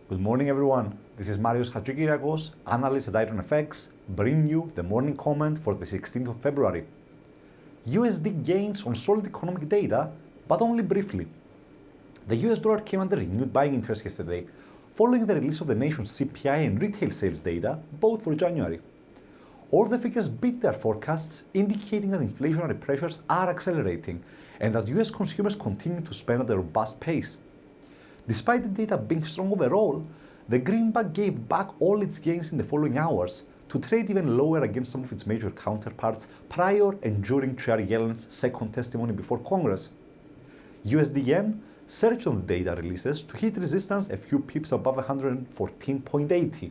Good morning, everyone. This is Hadjikyriacos, analyst at IronFX, bringing you the morning comment for the 16th of February. USD gains on solid economic data, but only briefly. The US dollar came under renewed buying interest yesterday, following the release of the nation's CPI and retail sales data, both for January. All the figures beat their forecasts, indicating that inflationary pressures are accelerating and that US consumers continue to spend at a robust pace. Despite the data being strong overall, the greenback gave back all its gains in the following hours to trade even lower against some of its major counterparts prior and during Chair Yellen's second testimony before Congress. USD yen surged on the data releases to hit resistance a few pips above 114.80,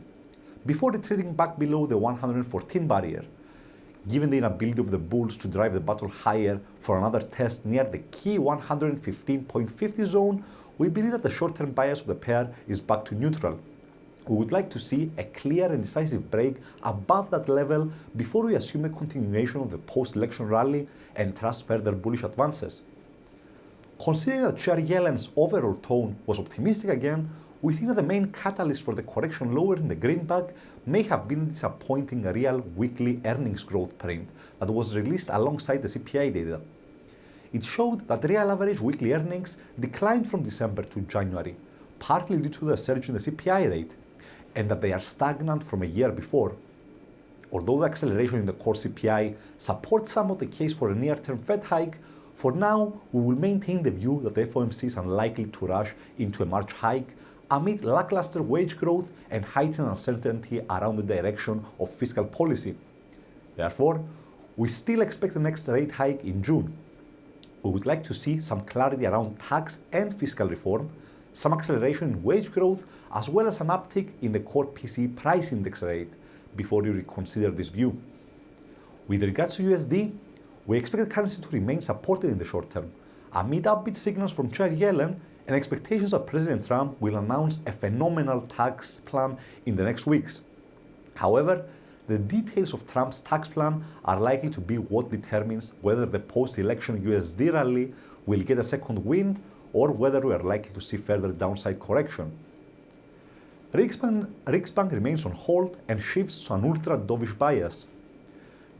before retreating back below the 114 barrier. Given the inability of the bulls to drive the battle higher for another test near the key 115.50 zone, we believe that the short-term bias of the pair is back to neutral. We would like to see a clear and decisive break above that level before we assume a continuation of the post-election rally and trust further bullish advances. Considering that Chair Yellen's overall tone was optimistic again, we think that the main catalyst for the correction lower in the greenback may have been the disappointing real weekly earnings growth print that was released alongside the CPI data. It showed that real average weekly earnings declined from December to January, partly due to the surge in the CPI rate, and that they are stagnant from a year before. Although the acceleration in the core CPI supports somewhat the case for a near-term Fed hike, for now we will maintain the view that the FOMC is unlikely to rush into a March hike amid lackluster wage growth and heightened uncertainty around the direction of fiscal policy. Therefore, we still expect the next rate hike in June. We would like to see some clarity around tax and fiscal reform, some acceleration in wage growth, as well as an uptick in the core PCE price index rate before you reconsider this view. With regards to USD, we expect the currency to remain supported in the short term, amid upbeat signals from Chair Yellen and expectations that President Trump will announce a phenomenal tax plan in the next weeks. However, the details of Trump's tax plan are likely to be what determines whether the post-election USD rally will get a second wind or whether we are likely to see further downside correction. Riksbank remains on hold and shifts to an ultra-dovish bias.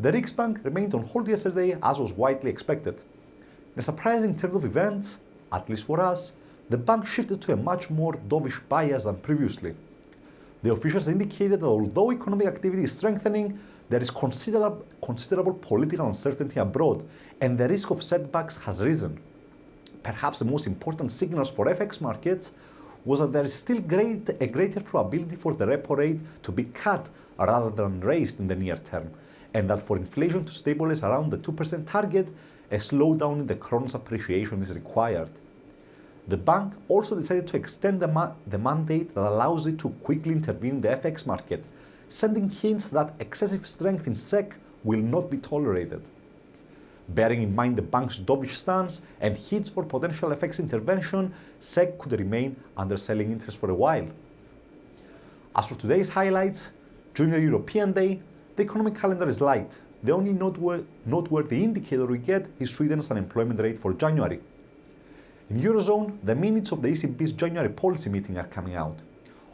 The Riksbank remained on hold yesterday as was widely expected. In a surprising turn of events, at least for us, the bank shifted to a much more dovish bias than previously. The officials indicated that although economic activity is strengthening, there is considerable political uncertainty abroad and the risk of setbacks has risen. Perhaps the most important signals for FX markets was that there is still a greater probability for the repo rate to be cut rather than raised in the near term, and that for inflation to stabilize around the 2% target, a slowdown in the kron's appreciation is required. The bank also decided to extend the mandate that allows it to quickly intervene in the FX market, sending hints that excessive strength in SEK will not be tolerated. Bearing in mind the bank's dovish stance and hints for potential FX intervention, SEK could remain under selling interest for a while. As for today's highlights, during the European day, the economic calendar is light. The only noteworthy indicator we get is Sweden's unemployment rate for January. In Eurozone, the minutes of the ECB's January policy meeting are coming out.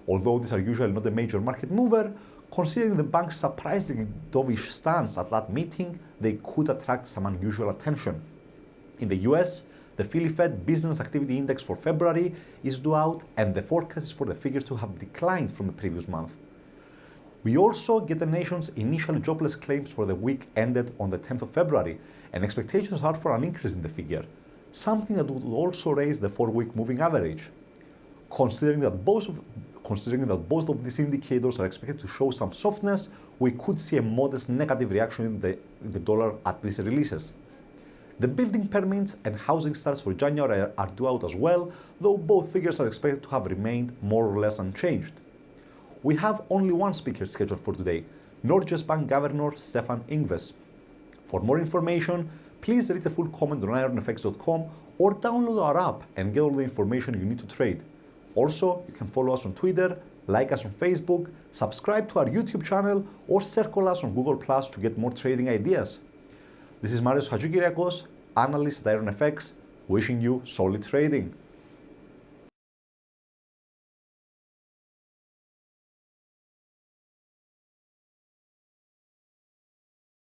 Although these are usually not a major market mover, considering the bank's surprisingly dovish stance at that meeting, they could attract some unusual attention. In the US, the Philly Fed Business Activity Index for February is due out and the forecast is for the figure to have declined from the previous month. We also get the nation's initial jobless claims for the week ended on the 10th of February, and expectations are for an increase in the figure, something that would also raise the 4-week moving average. Considering that both of these indicators are expected to show some softness, we could see a modest negative reaction in the dollar at these releases. The building permits and housing starts for January are due out as well, though both figures are expected to have remained more or less unchanged. We have only one speaker scheduled for today, Norges Bank Governor Stefan Ingves. For more information, please read the full comment on IronFX.com or download our app and get all the information you need to trade. Also, you can follow us on Twitter, like us on Facebook, subscribe to our YouTube channel, or circle us on Google Plus to get more trading ideas. This is Hadjikyriacos, analyst at IronFX, wishing you solid trading.